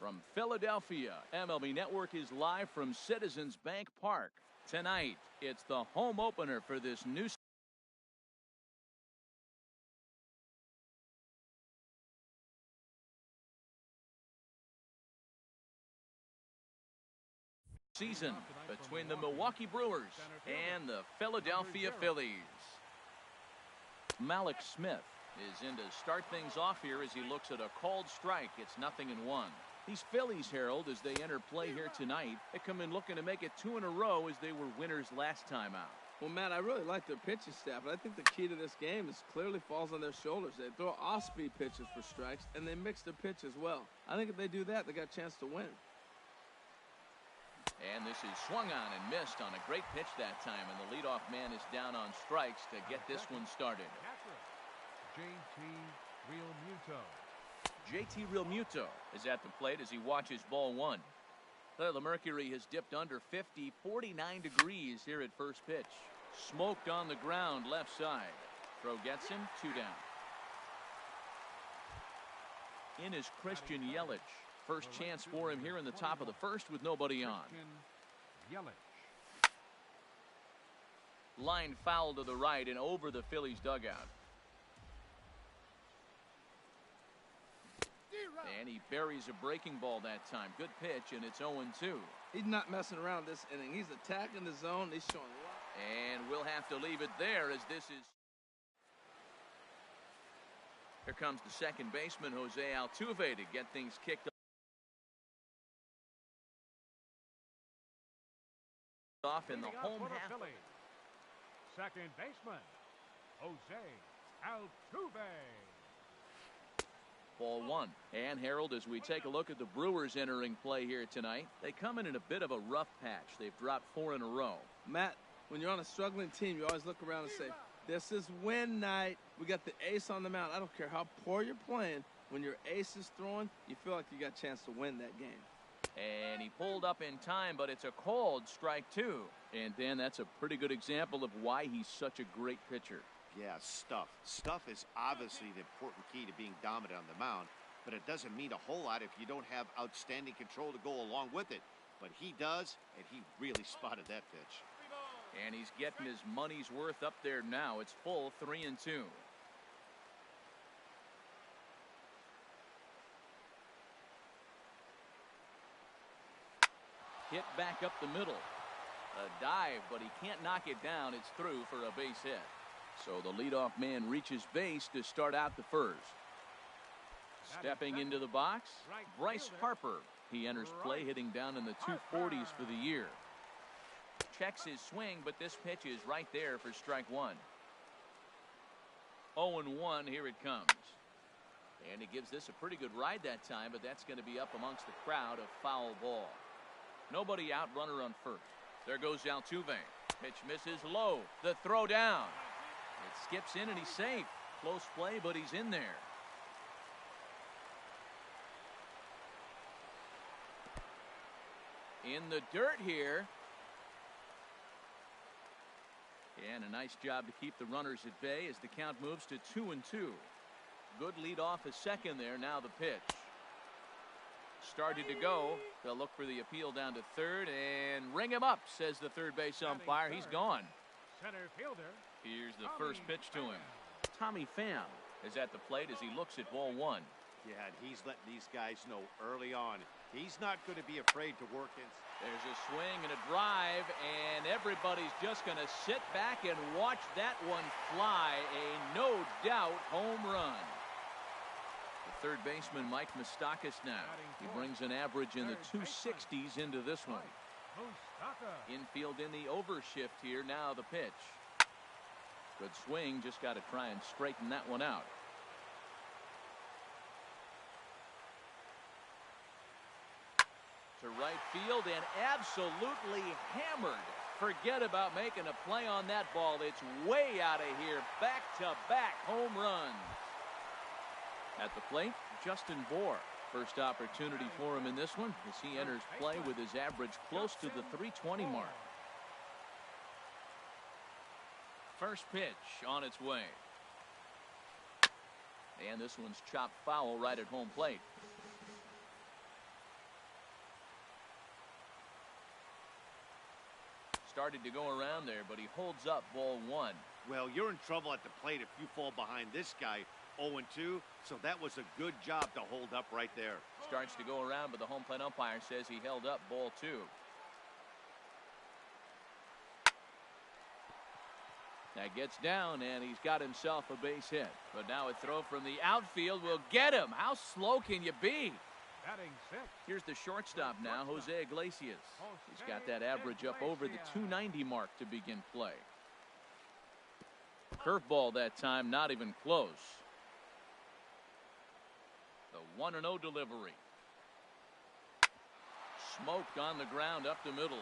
From Philadelphia, MLB Network is live from Citizens Bank Park. Tonight, it's the home opener for this new season between the Milwaukee Brewers and the Philadelphia Phillies. Malik Smith is in to start things off here as he looks at a called strike. It's 0-1. These Phillies, Harold, as they enter play here tonight, they come in looking to make it 2 in a row as they were winners last time out. Well, Matt, I really like their pitching staff, but I think the key to this game is clearly falls on their shoulders. They throw off-speed pitches for strikes, and they mix their pitch as well. I think if they do that, they got a chance to win. And this is swung on and missed on a great pitch that time, and the leadoff man is down on strikes to get this one started. JT Realmuto is at the plate as he watches ball 1. The mercury has dipped under 50, 49 degrees here at first pitch. Smoked on the ground left side. Throw gets him, 2 down. In is Christian Yelich. First chance for him here in the top of the first with nobody on. Line foul to the right and over the Phillies dugout. And he buries a breaking ball that time. Good pitch, and it's 0-2. He's not messing around this inning. He's attacking the zone. He's showing a lot. And we'll have to leave it there as this is. Here comes the second baseman, Jose Altuve, to get things kicked off in the home half. Second baseman, Jose Altuve. Ball 1. And Harold, as we take a look at the Brewers entering play here tonight, they come in a bit of a rough patch. They've dropped 4 in a row. Matt, when you're on a struggling team, you always look around and say, this is win night. We got the ace on the mound. I don't care how poor you're playing. When your ace is throwing, you feel like you got a chance to win that game. And he pulled up in time, but it's a called strike 2. And Dan, that's a pretty good example of why he's such a great pitcher. Yeah, stuff. Stuff is obviously the important key to being dominant on the mound, but it doesn't mean a whole lot if you don't have outstanding control to go along with it. But he does, and he really spotted that pitch. And he's getting his money's worth up there now. It's full 3-2. Hit back up the middle. A dive, but he can't knock it down. It's through for a base hit. So the leadoff man reaches base to start out the first. Stepping into the box, Bryce Harper. He enters play hitting down in the 240s for the year. Checks his swing, but this pitch is right there for strike 1. 0-1, here it comes. And he gives this a pretty good ride that time, but that's going to be up amongst the crowd, a foul ball. Nobody out, runner on first. There goes Altuve. Pitch misses low. The throw down. It skips in and he's safe. Close play, but he's in there. In the dirt here. And a nice job to keep the runners at bay as the count moves to 2-2. Good lead off a second there. Now the pitch. Started to go. They'll look for the appeal down to third and ring him up, says the third base umpire. He's gone. Center fielder. Here's the first pitch to him. Tommy Pham is at the plate as he looks at ball 1. Yeah, and he's letting these guys know early on. He's not going to be afraid to work in. There's a swing and a drive, and everybody's just going to sit back and watch that one fly. A no-doubt home run. The third baseman, Mike Moustakas now. He brings an average in the 260s into this one. Infield in the overshift here. Now the pitch. Good swing. Just got to try and straighten that one out. To right field and absolutely hammered. Forget about making a play on that ball. It's way out of here. Back-to-back home runs. At the plate, Justin Bour. First opportunity for him in this one as he enters play with his average close to the 320 mark. First pitch on its way. And this one's chopped foul right at home plate. Started to go around there, but he holds up ball one. Well, you're in trouble at the plate if you fall behind this guy 0-2, so that was a good job to hold up right there. Starts to go around, but the home plate umpire says he held up ball two. That gets down, and he's got himself a base hit. But now a throw from the outfield will get him. How slow can you be? Batting sixth. Here's the shortstop now, Jose Iglesias. He's got that average up over the 290 mark to begin play. Curveball that time, not even close. The 1-0 delivery. Smoked on the ground up the middle.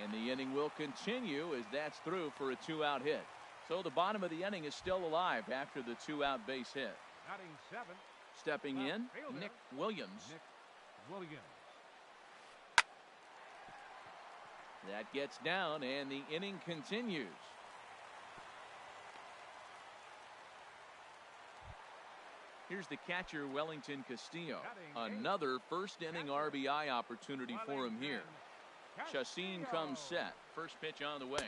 And the inning will continue as that's through for a 2-out hit. So the bottom of the inning is still alive after the 2-out base hit. Batting seventh. Stepping in, Nick Williams. That gets down, and the inning continues. Here's the catcher, Wellington Castillo. Another first-inning RBI opportunity for him here. Chacin comes set. First pitch on the way.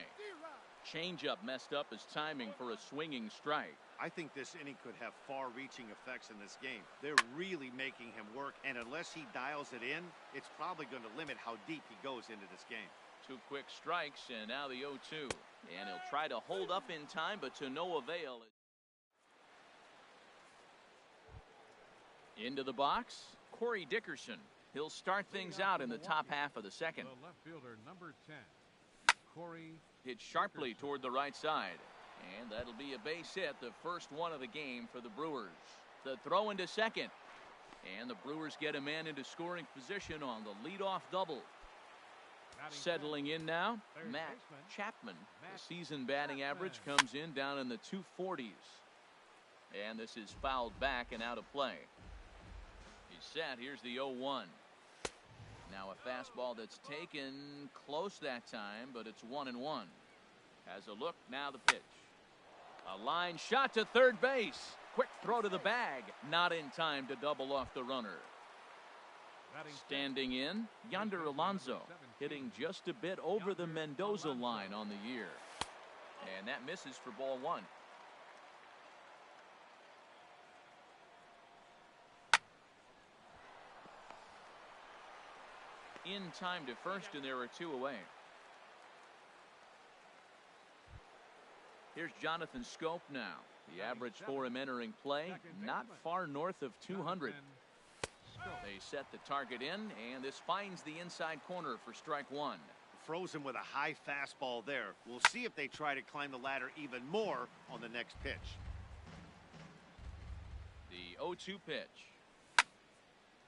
Changeup messed up his timing for a swinging strike. I think this inning could have far-reaching effects in this game. They're really making him work, and unless he dials it in, it's probably going to limit how deep he goes into this game. Two quick strikes, and now the 0-2. And he'll try to hold up in time, but to no avail. Into the box, Corey Dickerson. He'll start things out in the top half of the second. The left fielder, number 10, Corey. Hit sharply toward the right side. And that'll be a base hit, the first one of the game for the Brewers. The throw into second. And the Brewers get a man into scoring position on the leadoff double. Settling in now, Matt Chapman. The season batting average comes in down in the 240s. And this is fouled back and out of play. He's set. Here's the 0-1. Now a fastball that's taken close that time, but it's 1-1. Has a look, now the pitch. A line shot to third base. Quick throw to the bag. Not in time to double off the runner. Standing in, Yonder Alonso. Hitting just a bit over the Mendoza line on the year. And that misses for ball one. In time to first, and there are two away. Here's Jonathan Scope now. The average for him entering play, not far north of 200. They set the target in, and this finds the inside corner for strike one. Frozen with a high fastball there. We'll see if they try to climb the ladder even more on the next pitch. The 0-2 pitch.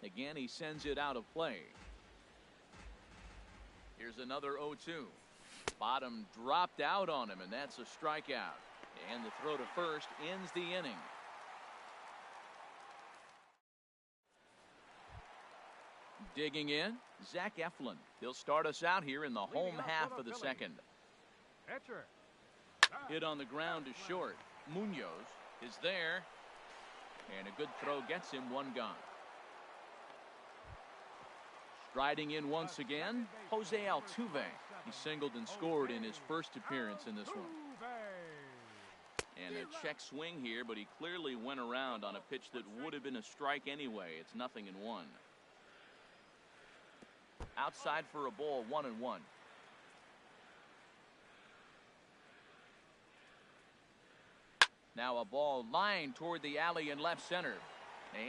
Again, he sends it out of play. Here's another 0-2. Bottom dropped out on him, and that's a strikeout. And the throw to first ends the inning. Digging in, Zach Eflin. He'll start us out here in the home half of the second. Hit on the ground to short. Munoz is there. And a good throw gets him, one gone. Striding in once again, Jose Altuve. He singled and scored in his first appearance in this one. And a check swing here, but he clearly went around on a pitch that would have been a strike anyway. It's 0-1. Outside for a ball, 1-1. Now a ball lined toward the alley in left center.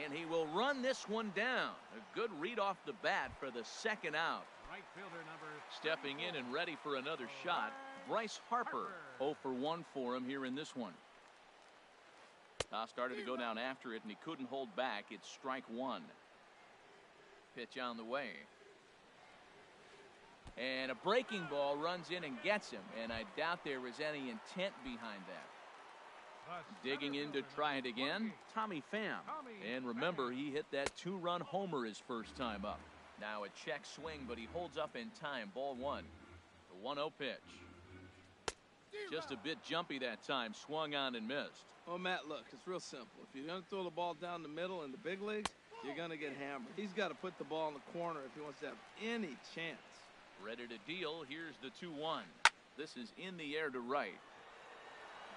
And he will run this one down. A good read off the bat for the second out. Right fielder number. Stepping in and ready for another shot, Bryce Harper. 0 for 1 for him here in this one. Started to go down after it, and he couldn't hold back. It's strike one. Pitch on the way. And a breaking ball runs in and gets him, and I doubt there was any intent behind that. Digging in to try it again, Tommy Pham. And remember, he hit that 2-run homer his first time up. Now a check swing, but he holds up in time. Ball one. The 1-0 pitch. Just a bit jumpy that time. Swung on and missed. Well, Matt, look, it's real simple. If you're going to throw the ball down the middle in the big leagues, you're going to get hammered. He's got to put the ball in the corner if he wants to have any chance. Ready to deal. Here's the 2-1. This is in the air to right.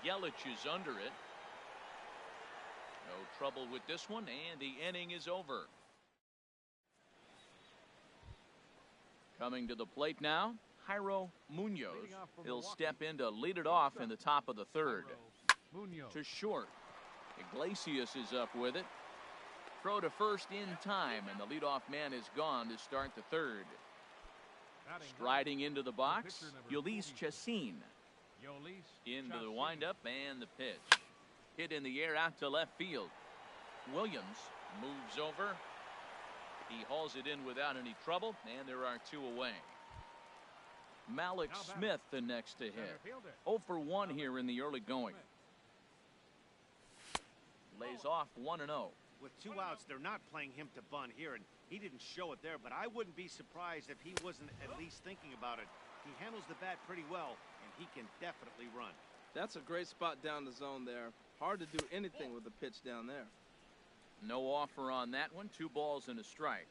Yelich is under it. No trouble with this one, and the inning is over. Coming to the plate now, Jairo Munoz. He'll step in to lead it off in the top of the third. To short. Iglesias is up with it. Throw to first in time, and the leadoff man is gone to start the third. Striding into the box, Yolis Chacin. Into the windup and the pitch. Hit in the air out to left field. Williams moves over. He hauls it in without any trouble, and there are two away. Malik Smith the next to hit. 0 for 1 here in the early going. Lays off 1-0. With 2 outs, they're not playing him to bunt here, and he didn't show it there, but I wouldn't be surprised if he wasn't at least thinking about it. He handles the bat pretty well, and he can definitely run. That's a great spot down the zone there. Hard to do anything with the pitch down there. No offer on that one. 2 balls and a strike.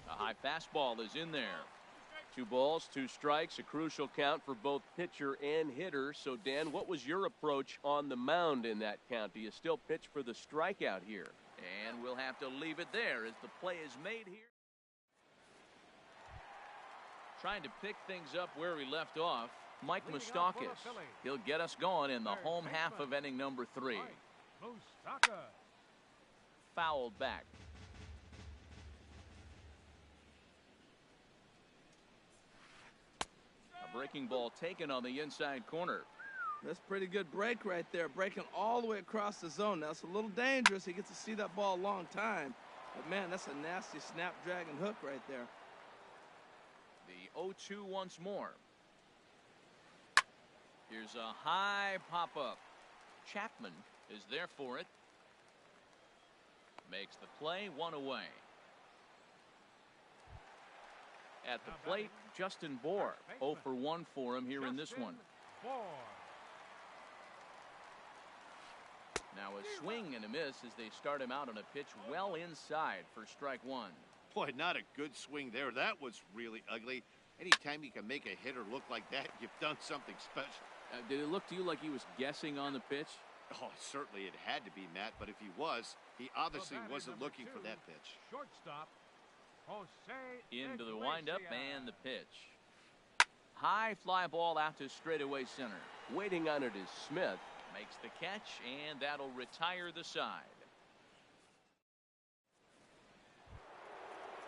A high fastball is in there. 2 balls, 2 strikes, a crucial count for both pitcher and hitter. So, Dan, what was your approach on the mound in that count? Do you still pitch for the strikeout here? And we'll have to leave it there as the play is made here. Trying to pick things up where we left off, Mike Moustakas. He'll get us going in the home half of inning number 3. Fouled back. A breaking ball taken on the inside corner. That's a pretty good break right there, breaking all the way across the zone. Now, it's a little dangerous. He gets to see that ball a long time. But, man, that's a nasty snapdragon hook right there. The 0-2 once more. Here's a high pop-up. Chapman is there for it. Makes the play, 1 away. At the plate, Justin Bour. 0 for 1 for him here in this one. Now a swing and a miss as they start him out on a pitch well inside for strike 1. Boy, not a good swing there. That was really ugly. Anytime you can make a hitter look like that, you've done something special. Did it look to you like he was guessing on the pitch? Oh, certainly it had to be, Matt, but if he was, he obviously wasn't looking for that pitch. Shortstop, Into the windup and the pitch. High fly ball out to straightaway center. Waiting on it is Smith. Makes the catch, and that'll retire the side.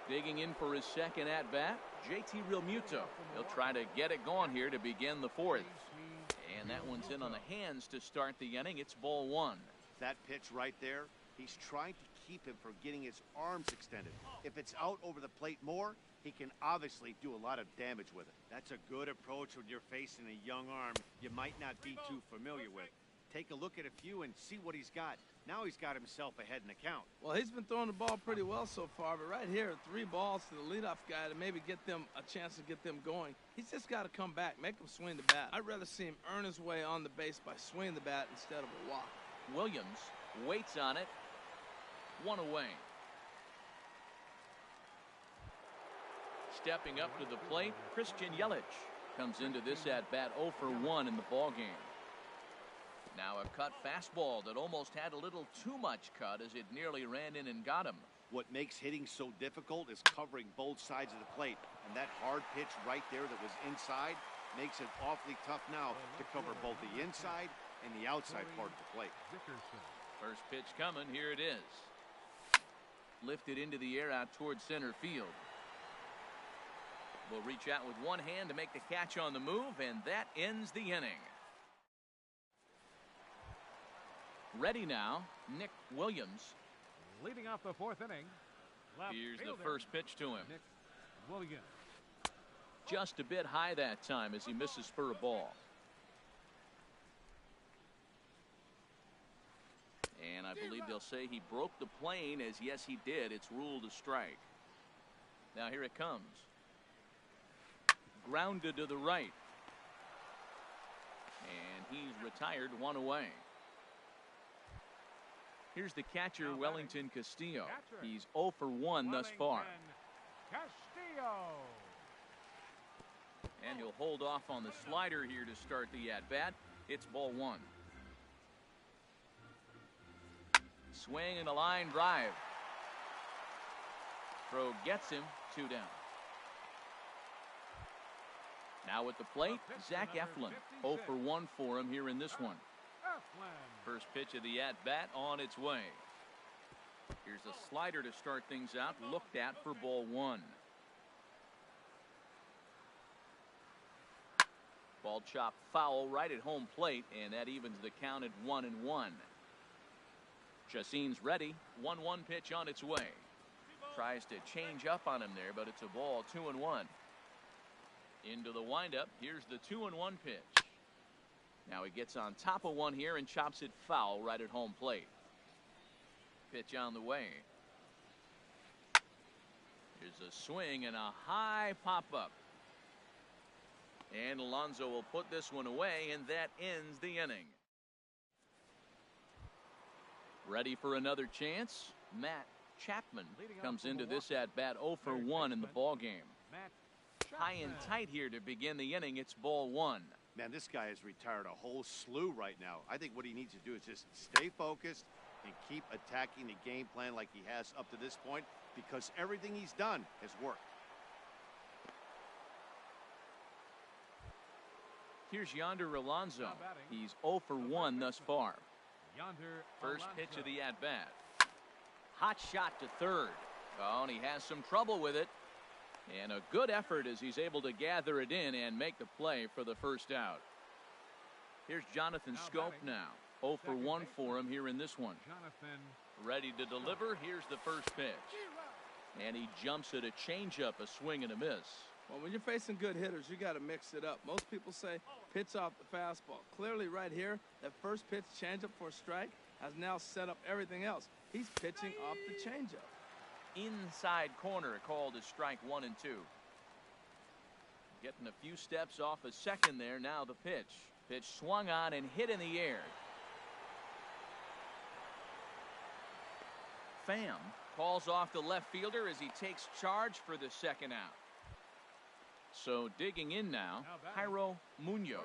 Digging in for his second at-bat, JT Realmuto. He'll try to get it going here to begin the 4th. And that one's in on the hands to start the inning. It's ball 1. That pitch right there, he's trying to keep him from getting his arms extended. If it's out over the plate more, he can obviously do a lot of damage with it. That's a good approach when you're facing a young arm you might not be too familiar with. Take a look at a few and see what he's got. Now he's got himself ahead in the count. Well, he's been throwing the ball pretty well so far, but right here, 3 balls to the leadoff guy to maybe get them a chance to get them going. He's just got to come back, make him swing the bat. I'd rather see him earn his way on the base by swinging the bat instead of a walk. Williams waits on it. 1 away. Stepping up to the plate, Christian Yelich comes into this at-bat 0 for 1 in the ballgame. Now a cut fastball that almost had a little too much cut as it nearly ran in and got him. What makes hitting so difficult is covering both sides of the plate. And that hard pitch right there that was inside makes it awfully tough now to cover both the inside and the outside part of the plate. First pitch coming, here it is. Lifted into the air out towards center field. Will reach out with one hand to make the catch on the move, and that ends the inning. Ready now, Nick Williams. Leading off the 4th inning. Here's the first pitch to him. Nick Williams. Just a bit high that time as he misses for a ball. And I believe they'll say he broke the plane, as yes he did. It's ruled a strike. Now here it comes. Grounded to the right. And he's retired, 1 away. Here's the catcher, Wellington Castillo. He's 0 for 1 thus far. Castillo. And he'll hold off on the slider here to start the at-bat. It's ball one. Swing and a line drive. Throw gets him, 2 down. Now at the plate, Zach Eflin. 0 for 1 for him here in this one. First pitch of the at-bat on its way. Here's a slider to start things out, looked at for ball one. Ball chopped foul right at home plate, and that evens the count at 1-1. Chacin's ready. 1-1 pitch on its way. Tries to change up on him there, but it's a ball. 2-1. Into the windup. Here's the 2-1 pitch. Now he gets on top of one here and chops it foul right at home plate. Pitch on the way. Here's a swing and a high pop-up. And Alonso will put this one away, and that ends the inning. Ready for another chance? Matt Chapman comes into this at-bat 0 for 1 in the ballgame. High and tight here to begin the inning. It's ball one. Man, this guy has retired a whole slew right now. I think what he needs to do is just stay focused and keep attacking the game plan like he has up to this point, because everything he's done has worked. Here's Yonder Alonso. He's 0 for 1 thus far. First pitch of the at-bat. Hot shot to third. Oh, and he has some trouble with it. And a good effort as he's able to gather it in and make the play for the first out. Here's Jonathan Scope now. 0 for 1 for him here in this one. Ready to deliver. Here's the first pitch. And he jumps at a changeup, a swing and a miss. Well, when you're facing good hitters, you got to mix it up. Most people say pitch off the fastball. Clearly right here, that first pitch changeup for a strike has now set up everything else. He's pitching off the changeup. Inside corner called as strike 1 and 2. Getting a few steps off a second there. Now the pitch. Pitch swung on and hit in the air. Pham calls off the left fielder as he takes charge for the second out. So digging in now, Jairo Munoz.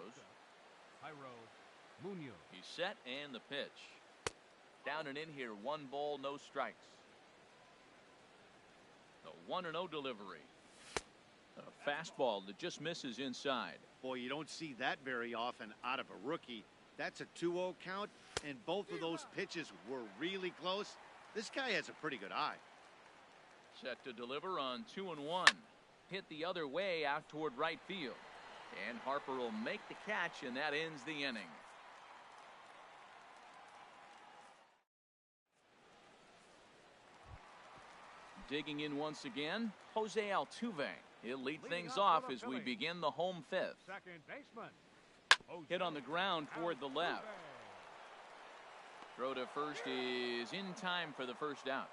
He's set and the pitch. Down and in here, 1 ball, no strikes. The 1-0 delivery. A fastball that just misses inside. Boy, you don't see that very often out of a rookie. That's a 2-0 count, and both of those pitches were really close. This guy has a pretty good eye. Set to deliver on 2-1. Hit the other way out toward right field. And Harper will make the catch, and that ends the inning. Digging in once again, Jose Altuve. He'll lead things off as we begin the home fifth. Second baseman. Hit on the ground toward the left. Throw to first is in time for the first out.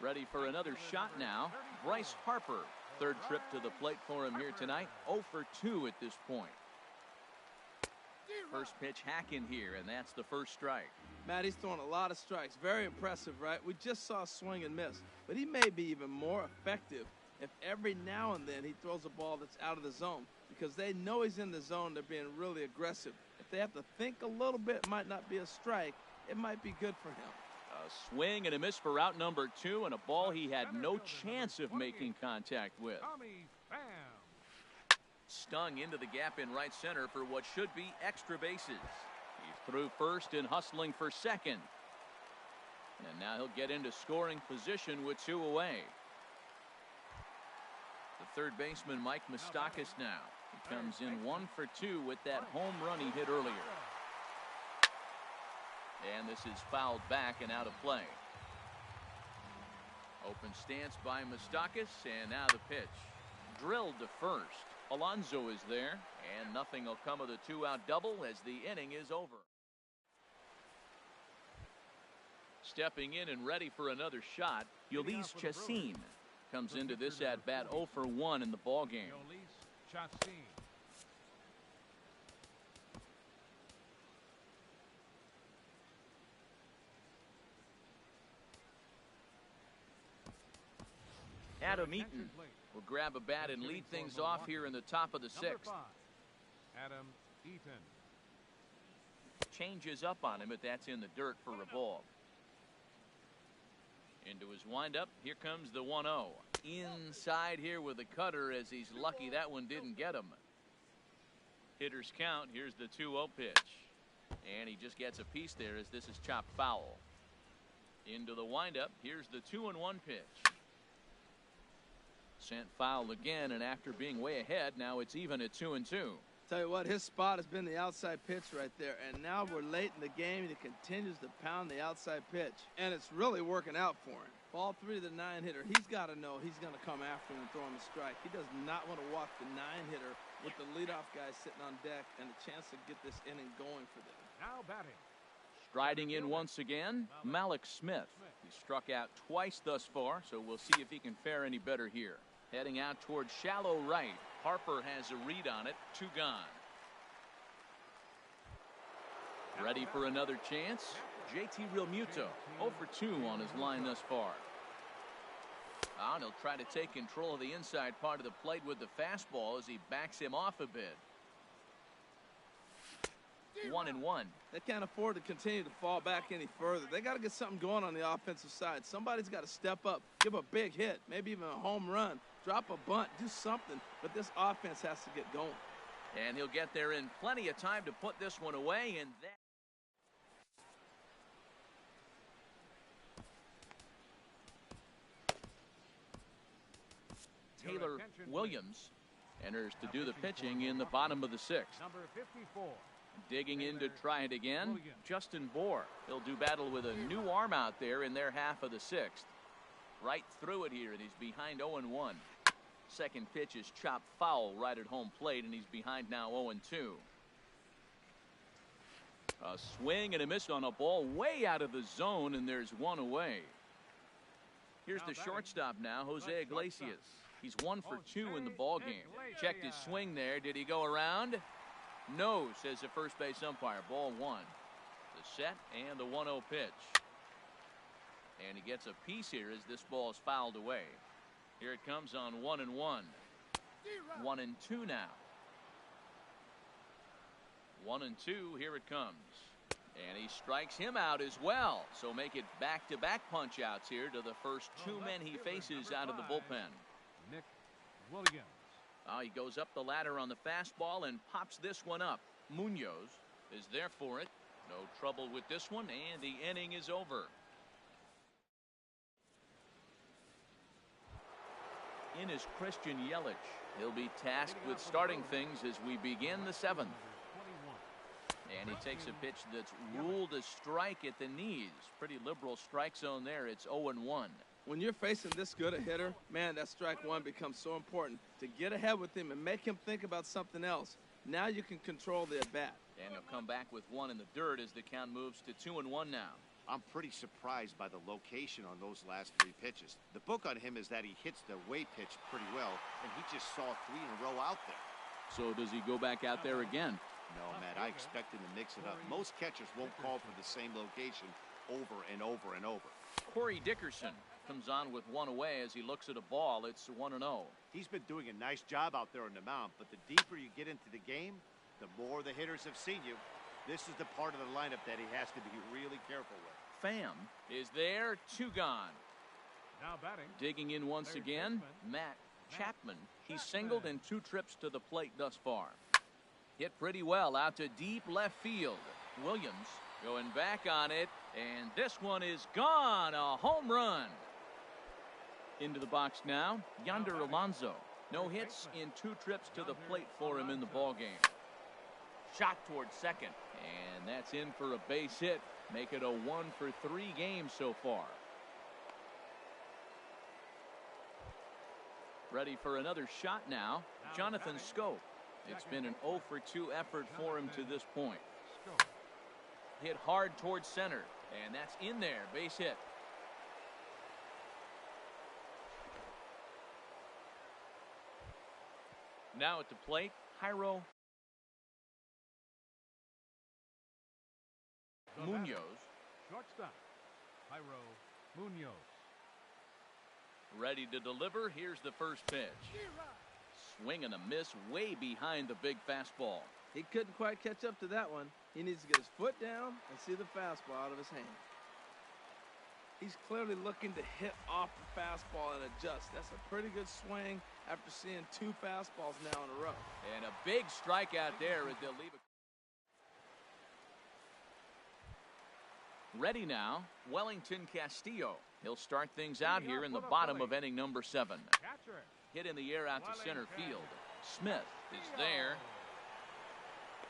Ready for another shot now, Bryce Harper. Third trip to the plate for him here tonight. 0 for 2 at this point. First pitch hack in here, and that's the first strike. Matt, he's throwing a lot of strikes. Very impressive, right? We just saw a swing and miss. But he may be even more effective if every now and then he throws a ball that's out of the zone, because they know he's in the zone. They're being really aggressive. If they have to think a little bit, it might not be a strike. It might be good for him. A swing and a miss for out number 2, and a ball he had no chance of making contact with. Stung into the gap in right center for what should be extra bases. He's through first and hustling for second. And now he'll get into scoring position with 2 away. The third baseman, Mike Moustakas, now. He comes in 1 for 2 with that home run he hit earlier. And this is fouled back and out of play. Open stance by Moustakas, and now the pitch. Drilled to first. Alonso is there, and nothing will come of the 2-out double as the inning is over. Stepping in and ready for another shot, Yolis Chacin comes into this at-bat 0 for 1 in the ballgame. Adam Eaton will grab a bat and lead things off here in the top of the sixth. Adam Eaton. Changes up on him, but that's in the dirt for a ball. Into his windup. Here comes the 1-0. Inside here with a cutter, as he's lucky that one didn't get him. Hitters count. Here's the 2-0 pitch. And he just gets a piece there as this is chopped foul. Into the windup. Here's the 2-1 pitch. Sent foul again, and after being way ahead, now it's even at 2-2. Tell you what, his spot has been the outside pitch right there, and now we're late in the game, and he continues to pound the outside pitch, and it's really working out for him. Ball 3 to the 9-hitter. He's got to know he's going to come after him and throw him a strike. He does not want to walk the 9-hitter with the leadoff guy sitting on deck and a chance to get this inning going for them. Now batting. Striding in once again, Malik Smith. He struck out twice thus far, so we'll see if he can fare any better here. Heading out towards shallow right. Harper has a read on it. 2 gone. Ready for another chance. JT Realmuto 0 for 2 on his line thus far. And he'll try to take control of the inside part of the plate with the fastball as he backs him off a bit. 1-1. They can't afford to continue to fall back any further. They got to get something going on the offensive side. Somebody's got to step up, give a big hit, maybe even a home run, drop a bunt, do something. But this offense has to get going. And he'll get there in plenty of time to put this one away, and that. Taylor Williams enters to do the pitching in the bottom of the sixth. Number 54. Digging in to try it again, Justin Bohr. He'll do battle with a new arm out there in their half of the sixth. Right through it here, and he's behind 0-1. Second pitch is chopped foul right at home plate, and he's behind now 0-2. A swing and a miss on a ball way out of the zone, and there's one away. Here's the shortstop now, Jose Iglesias. He's 1 for 2 in the ball game. Checked his swing there. Did he go around? No, says the first base umpire. Ball 1. The set and the 1-0 pitch. And he gets a piece here as this ball is fouled away. Here it comes on 1-1. 1-2 now. 1-2. Here it comes. And he strikes him out as well. So make it back-to-back punch-outs here to the first 2 men he faces out of the bullpen. Nick Williams. He goes up the ladder on the fastball and pops this one up. Munoz is there for it. No trouble with this one, and the inning is over. In is Christian Yelich. He'll be tasked with starting things as we begin the 7th. And he takes a pitch that's ruled a strike at the knees. Pretty liberal strike zone there. It's 0-1. When you're facing this good a hitter, man, that strike one becomes so important to get ahead with him and make him think about something else. Now you can control the at-bat. And he'll come back with one in the dirt as the count moves to 2-1 now. I'm pretty surprised by the location on those last 3 pitches. The book on him is that he hits the away pitch pretty well, and he just saw 3 in a row out there. So does he go back out there again? No, Matt, I expect him to mix it up. Most catchers won't call for the same location over and over and over. Corey Dickerson comes on with one away as he looks at a ball. It's 1-0. He's been doing a nice job out there on the mound, but the deeper you get into the game, the more the hitters have seen you. This is the part of the lineup that he has to be really careful with. Pham is there, 2 gone. Now batting. Digging in once again, Matt Chapman. He's singled in 2 trips to the plate thus far. Hit pretty well out to deep left field. Williams going back on it, and this one is gone. A home run. Into the box now, Yonder Alonso. No hits in 2 trips to the plate for him in the ballgame. Shot towards second, and that's in for a base hit. Make it a 1 for 3 game so far. Ready for another shot now, Jonathan Scope. It's been an 0 for 2 effort for him to this point. Hit hard towards center, and that's in there, base hit. Now at the plate, Jairo Munoz. Shortstop, Jairo Munoz. Ready to deliver. Here's the first pitch. Swing and a miss way behind the big fastball. He couldn't quite catch up to that one. He needs to get his foot down and see the fastball out of his hand. He's clearly looking to hit off the fastball and adjust. That's a pretty good swing after seeing 2 fastballs now in a row. And a big strikeout there as they'll leave it. Ready now, Wellington Castillo. He'll start things out here in the bottom of inning number 7. Hit in the air out to center field. Smith is there.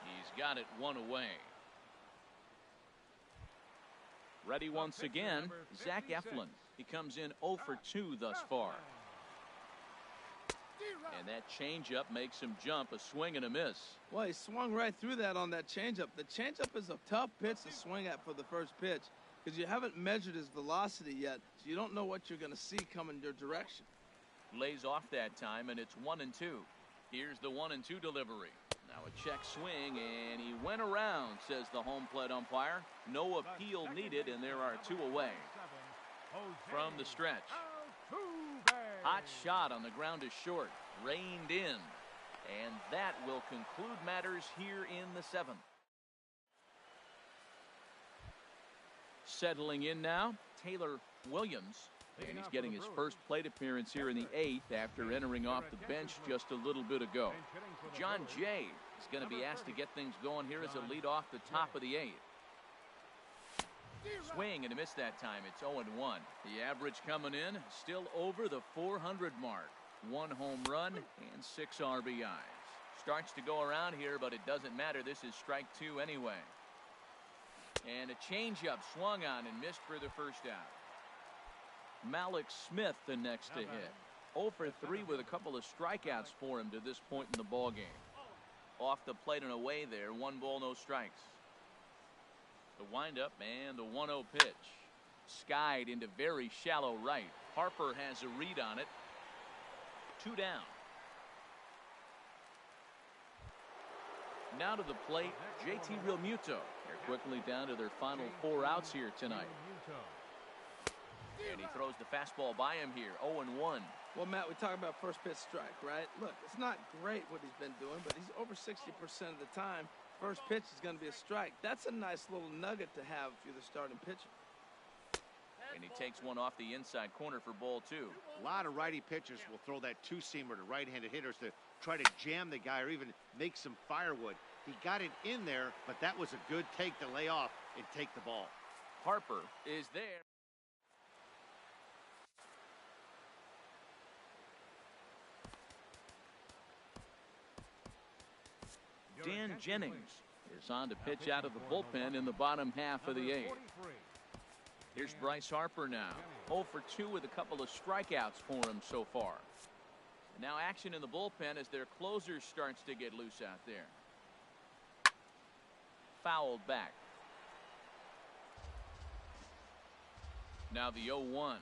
He's got it 1 away. Ready once again, Zach Eflin. He comes in 0 for 2 thus far. And that changeup makes him jump, a swing and a miss. Well, he swung right through that on that changeup. The changeup is a tough pitch to swing at for the first pitch because you haven't measured his velocity yet, so you don't know what you're going to see coming your direction. Lays off that time, and it's 1-2. Here's the 1-2 delivery. Now a check swing, and he went around, says the home plate umpire. No appeal needed, and there are 2 away. From the stretch. Hot shot on the ground is short. Reined in. And that will conclude matters here in the 7th. Settling in now, Taylor Williams. And he's getting his first plate appearance here in the 8th after entering off the bench just a little bit ago. John Jay is going to be asked to get things going here as a lead off the top of the 8th. Swing and a miss that time. It's 0-1. The average coming in still over the 400 mark. 1 home run and 6 RBIs. Starts to go around here, but it doesn't matter. This is strike 2 anyway. And a changeup swung on and missed for the first out. Malik Smith the next to hit. 0 for 3 with a couple of strikeouts for him to this point in the ball game. Off the plate and away there. 1 ball, no strikes. The windup and the 1-0 pitch. Skied into very shallow right. Harper has a read on it. 2 down. Now to the plate, JT Realmuto. They're quickly down to their final 4 outs here tonight. And he throws the fastball by him here. 0-1. Well, Matt, we talk about first pitch strike, right? Look, it's not great what he's been doing, but he's over 60% of the time. First pitch is going to be a strike. That's a nice little nugget to have if you're the starting pitcher. And he takes one off the inside corner for ball 2. A lot of righty pitchers will throw that 2-seamer to right-handed hitters to try to jam the guy or even make some firewood. He got it in there, but that was a good take to lay off and take the ball. Harper is there. Dan Jennings is on to pitch out of the bullpen in the bottom half of the 8th. Here's Bryce Harper now. 0 for 2 with a couple of strikeouts for him so far. And now action in the bullpen as their closer starts to get loose out there. Fouled back. Now the 0-1.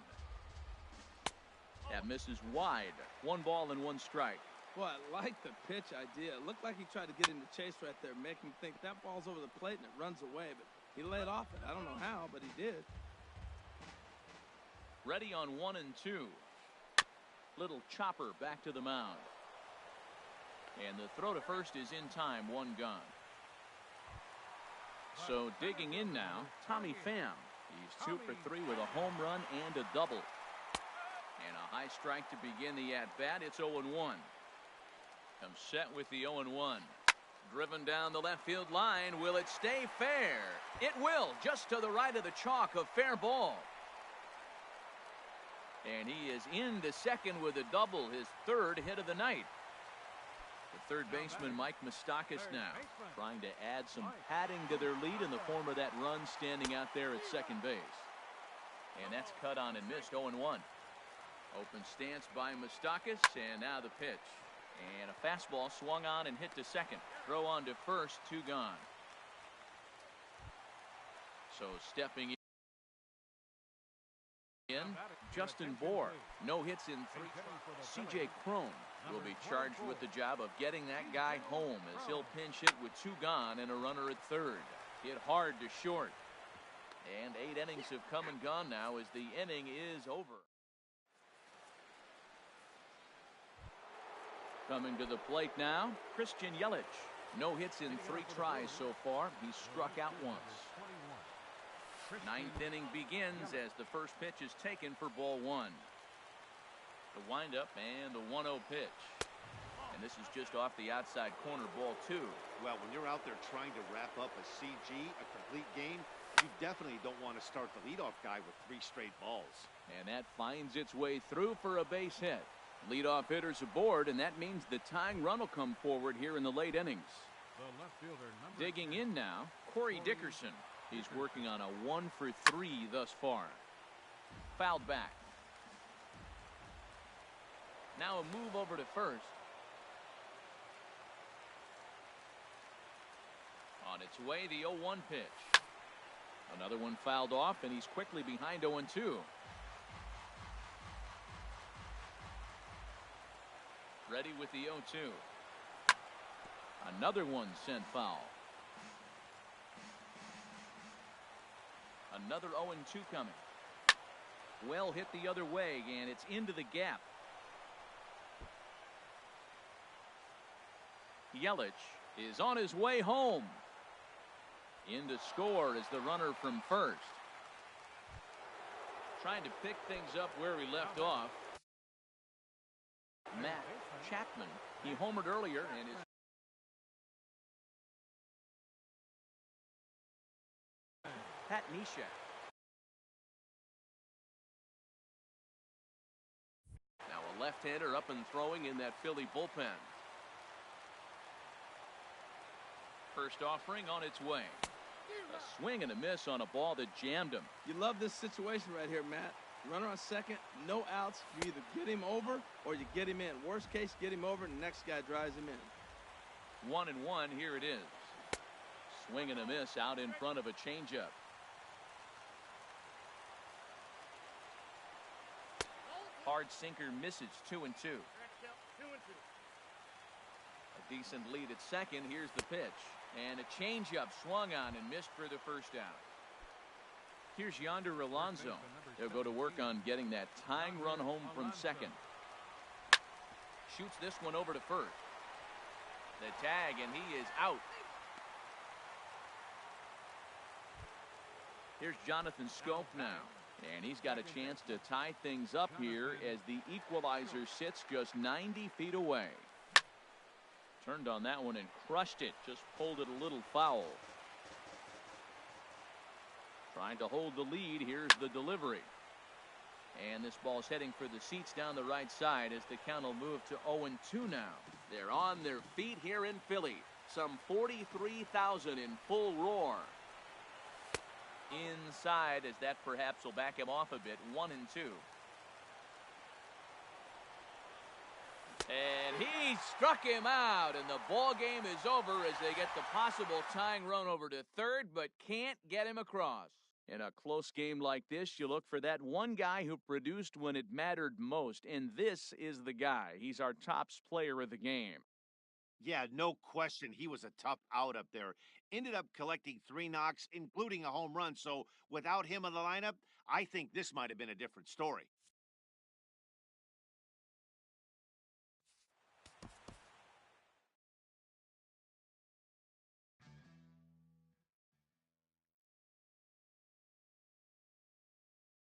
That misses wide. 1 ball and 1 strike. Well, I like the pitch idea. It looked like he tried to get into chase right there, make him think that ball's over the plate and it runs away, but he laid off it. I don't know how, but he did. Ready on 1 and 2. Little chopper back to the mound. And the throw to first is in time. 1 gone. So digging in now, Tommy Pham. He's 2 for 3 with a home run and a double. And a high strike to begin the at-bat. It's 0-1. Comes set with the 0-1. Driven down the left field line. Will it stay fair? It will. Just to the right of the chalk, a fair ball. And he is into second with a double, his 3rd hit of the night. The third baseman, Mike Moustakas, now trying to add some padding to their lead in the form of that run standing out there at second base. And that's cut on and missed. 0-1. Open stance by Moustakas, and now the pitch. And a fastball swung on and hit to second. Throw on to first, 2 gone. So stepping in, Justin Bohr. No hits in 3. C.J. Cron will be charged with the job of getting that guy home as he'll pinch hit with 2 gone and a runner at third. Hit hard to short. And 8 innings have come and gone now as the inning is over. Coming to the plate now, Christian Yelich. No hits in 3 tries so far. He's struck out once. Ninth inning begins as the first pitch is taken for ball 1. The windup and the 1-0 pitch. And this is just off the outside corner, ball 2. Well, when you're out there trying to wrap up a CG, a complete game, you definitely don't want to start the leadoff guy with 3 straight balls. And that finds its way through for a base hit. Leadoff hitters aboard, and that means the tying run will come forward here in the late innings. The left fielder, number Digging 10. in now, Corey Dickerson. He's working on a 1 for 3 thus far. Fouled back. Now a move over to first. On its way, the 0-1 pitch. Another one fouled off, and he's quickly behind 0-2. Ready with the 0-2. Another one sent foul. Another 0-2 coming. Well hit the other way, and it's into the gap. Yelich is on his way home. In to score is the runner from first. Trying to pick things up where he left off. Matt Chapman. He homered earlier and is Pat Neshek. Now a left-hander up and throwing in that Philly bullpen. First offering on its way. A swing and a miss on a ball that jammed him. You love this situation right here, Matt. Runner on second, no outs. You either get him over or you get him in. Worst case, get him over and the next guy drives him in. 1-1, here it is. Swing and a miss out in front of a changeup. Hard sinker misses. 2-2. A decent lead at second. Here's the pitch. And a changeup swung on and missed for the first out. Here's Yonder Alonso. They'll go to work on getting that tying run home from second. Shoots this one over to first. The tag, and he is out. Here's Jonathan Scope now. And he's got a chance to tie things up here as the equalizer sits just 90 feet away. Turned on that one and crushed it. Just pulled it a little foul. Trying to hold the lead. Here's the delivery. And this ball's heading for the seats down the right side as the count will move to 0-2 now. They're on their feet here in Philly. Some 43,000 in full roar. Inside as that perhaps will back him off a bit. 1-2. And he struck him out, and the ball game is over as they get the possible tying run over to third, but can't get him across. In a close game like this, you look for that one guy who produced when it mattered most, and this is the guy. He's our top player of the game. Yeah, no question. He was a tough out up there. Ended up collecting 3 knocks, including a home run. So without him in the lineup, I think this might have been a different story.